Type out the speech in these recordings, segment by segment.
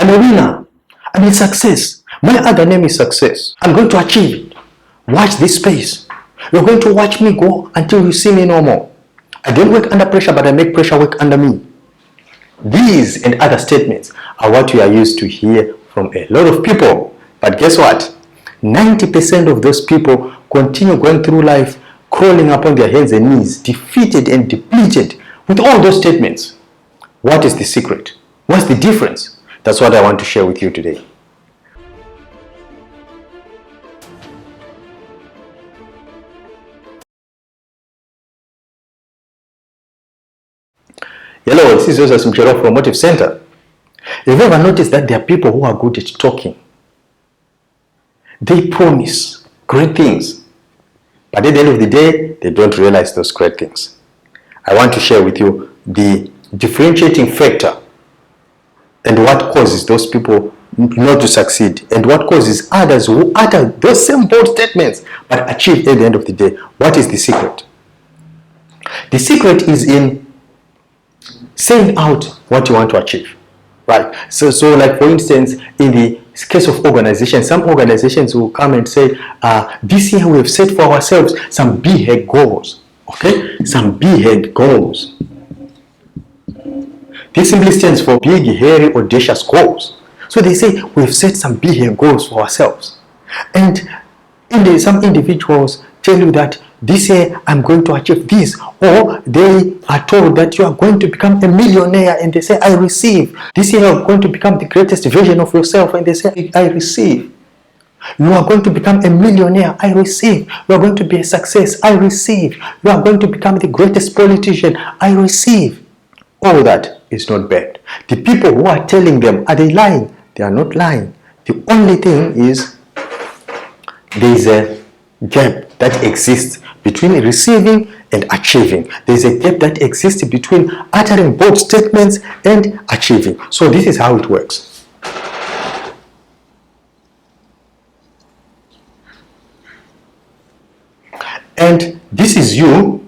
I'm a winner. I'm in success. My other name is success. I'm going to achieve it. Watch this space. You're going to watch me go until you see me no more. I don't work under pressure, but I make pressure work under me. These and other statements are what we are used to hear from a lot of people. But guess what? 90% of those people continue going through life crawling upon their hands and knees, defeated and depleted with all those statements. What is the secret? What's the difference? That's what I want to share with you today. Hello, this is Joseph Mchero from Motive Center. Have you ever noticed that there are people who are good at talking? They promise great things, but at the end of the day, they don't realize those great things. I want to share with you the differentiating factor and what causes those people not to succeed, and what causes others who utter those same bold statements but achieve at the end of the day. What is the secret? The secret is in saying out what you want to achieve, right? So like for instance, in the case of organizations, some organizations will come and say, this year we have set for ourselves some Behead goals, okay? Some Behead goals. This simply stands for big, hairy, audacious goals. So they say we've set some Behead goals for ourselves. And some individuals tell you that this year I'm going to achieve this, or they are told that you are going to become a millionaire and they say I receive. This year you are going to become the greatest version of yourself and they say I receive. You are going to become a millionaire, I receive. You are going to be a success, I receive. You are going to become the greatest politician, I receive. All that is not bad. The people who are telling them, are they lying? They are not lying. The only thing is there is a gap that exists between receiving and achieving. There is a gap that exists between uttering bold statements and achieving. So this is how it works. And this is you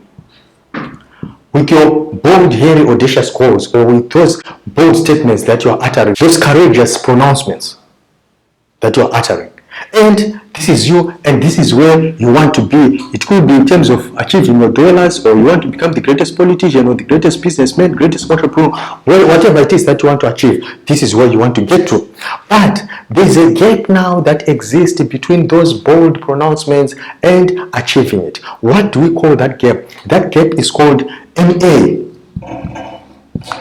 with your bold, hairy, audacious goals, or with those bold statements that you are uttering, those courageous pronouncements that you are uttering. And this is you, and this is where you want to be. It could be in terms of achieving your dollars, or you want to become the greatest politician, or the greatest businessman, greatest entrepreneur, whatever it is that you want to achieve. This is where you want to get to. But there's a gap now that exists between those bold pronouncements and achieving it. What do we call that gap? That gap is called MA.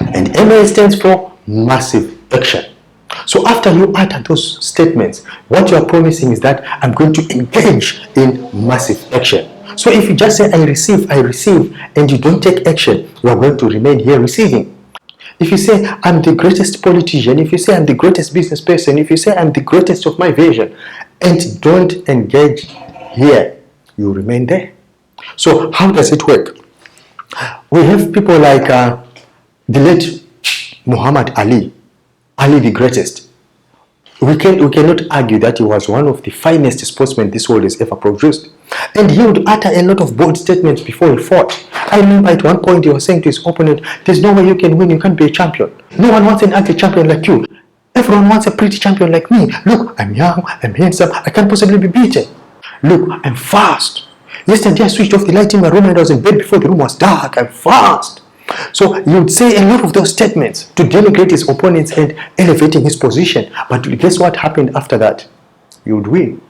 And MA stands for massive action. So after you utter those statements, what you are promising is that I'm going to engage in massive action. So if you just say I receive, and you don't take action, you are going to remain here receiving. If you say I'm the greatest politician, if you say I'm the greatest business person, if you say I'm the greatest of my vision, and don't engage here, you remain there. So how does it work? We have people like the late Muhammad Ali the greatest. We cannot argue that he was one of the finest sportsmen this world has ever produced. And he would utter a lot of bold statements before he fought. I remember at one point he was saying to his opponent, there's no way you can win, you can't be a champion. No one wants an ugly champion like you. Everyone wants a pretty champion like me. Look, I'm young, I'm handsome, I can't possibly be beaten. Look, I'm fast. Yesterday I switched off the light in my room and I was in bed before the room was dark. I'm fast. So he would say a lot of those statements to denigrate his opponents and elevating his position. But guess what happened after that? He would win.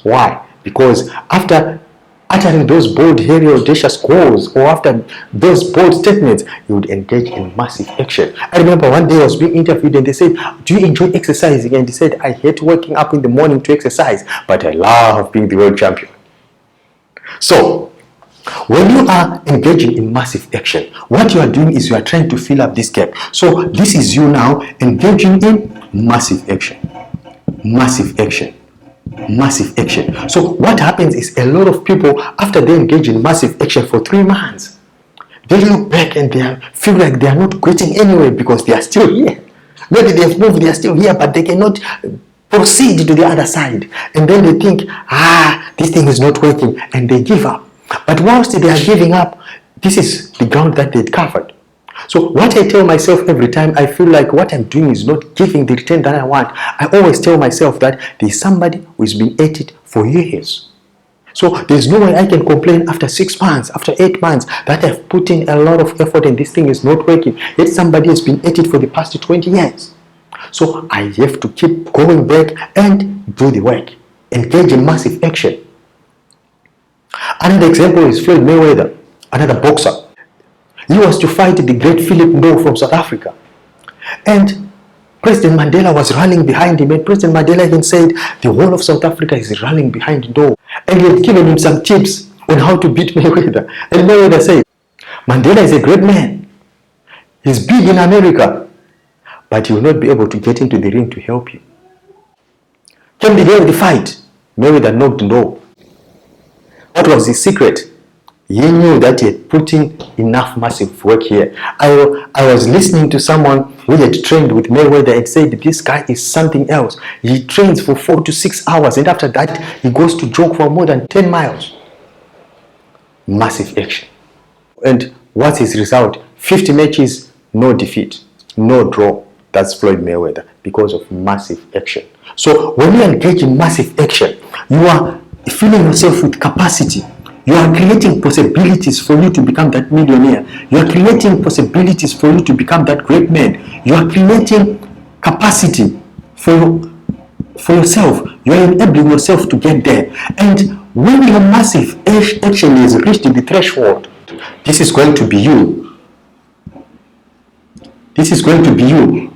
Why? Because after uttering those bold, hairy, audacious goals, or after those bold statements, he would engage in massive action. I remember one day I was being interviewed and they said, do you enjoy exercising? And he said, I hate waking up in the morning to exercise, but I love being the world champion. So when you are engaging in massive action, what you are doing is you are trying to fill up this gap. So this is you now engaging in massive action. Massive action. Massive action. So what happens is a lot of people, after they engage in massive action for 3 months, they look back and they feel like they are not getting anywhere because they are still here. Maybe they have moved, they are still here, but they cannot proceed to the other side. And then they think, this thing is not working, and they give up. But whilst they are giving up, this is the ground that they'd covered. So what I tell myself every time I feel like what I'm doing is not giving the return that I want, I always tell myself that there's somebody who's been at it for years. So there's no way I can complain after 6 months, after 8 months, that I've put in a lot of effort and this thing is not working. Yet somebody has been at it for the past 20 years. So I have to keep going back and do the work. Engage in massive action. Another example is Floyd Mayweather, another boxer. He was to fight the great Philip Ndou from South Africa. And President Mandela was rallying behind him, and President Mandela even said the whole of South Africa is rallying behind Ndou. And he had given him some tips on how to beat Mayweather. And Mayweather said, Mandela is a great man. He's big in America, but he will not be able to get into the ring to help you. Came the day of the fight, Mayweather knocked Ndou. What was his secret? He knew that he had put in enough massive work here. I was listening to someone who had trained with Mayweather and said this guy is something else. He trains for 4 to 6 hours, and after that he goes to jog for more than 10 miles. Massive action. And what's his result? 50 matches, no defeat, no draw. That's Floyd Mayweather, because of massive action. So when you engage in massive action, you are filling yourself with capacity. You are creating possibilities for you to become that millionaire. You are creating possibilities for you to become that great man. You are creating capacity for yourself. You are enabling yourself to get there. And when your massive action is reached the threshold, this is going to be you. This is going to be you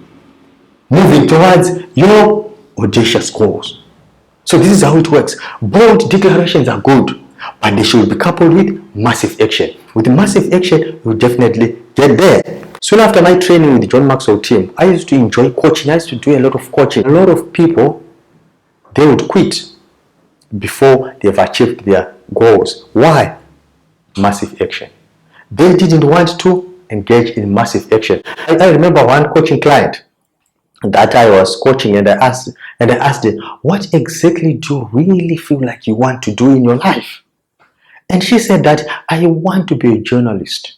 moving towards your audacious goals. So this is how it works. Bold declarations are good, but they should be coupled with massive action. With massive action, you'll definitely get there. Soon after my training with the John Maxwell team, I used to enjoy coaching. I used to do a lot of coaching. A lot of people, they would quit before they've achieved their goals. Why? Massive action. They didn't want to engage in massive action. I remember one coaching client that I was coaching, and I asked them, what exactly do you really feel like you want to do in your life? And she said that I want to be a journalist.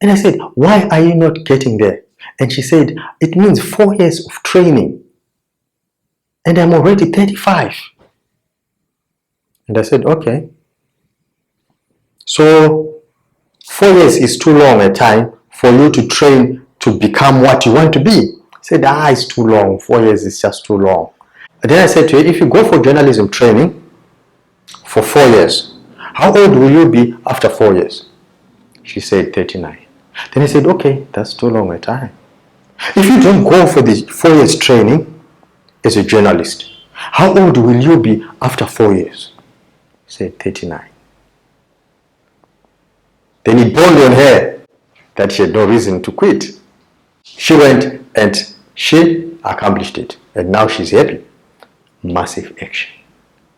And I said, why are you not getting there? And she said, it means 4 years of training, and I'm already 35. And I said, okay. So 4 years is too long a time for you to train to become what you want to be. I said, it's too long. 4 years is just too long. And then I said to her, if you go for journalism training for 4 years, how old will you be after 4 years? She said 39. Then I said, okay, that's too long a time. If you don't go for the 4 years training as a journalist, how old will you be after 4 years? She said 39. Then it dawned on her that she had no reason to quit. She went and she accomplished it, and now she's happy. Massive action.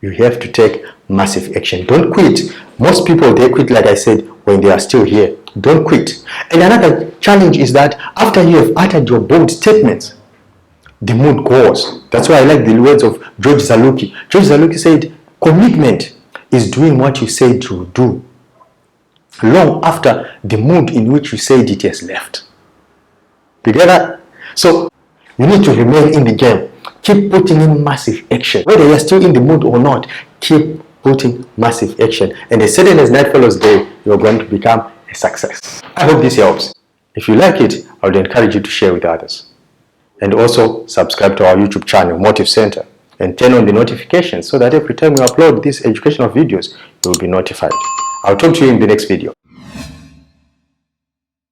You have to take massive action. Don't quit. Most people, they quit, like I said, when they are still here. Don't quit. And another challenge is that after you have uttered your bold statements, the mood goes. That's why I like the words of George Zaluki. George Zaluki said, commitment is doing what you said you would do long after the mood in which you said it has left. You get that? So you need to remain in the game. Keep putting in massive action. Whether you're still in the mood or not, keep putting massive action. And as certain as night follows day, you're going to become a success. I hope this helps. If you like it, I would encourage you to share with others. And also subscribe to our YouTube channel, Motive Center, and turn on the notifications so that every time we upload these educational videos, you will be notified. I'll talk to you in the next video.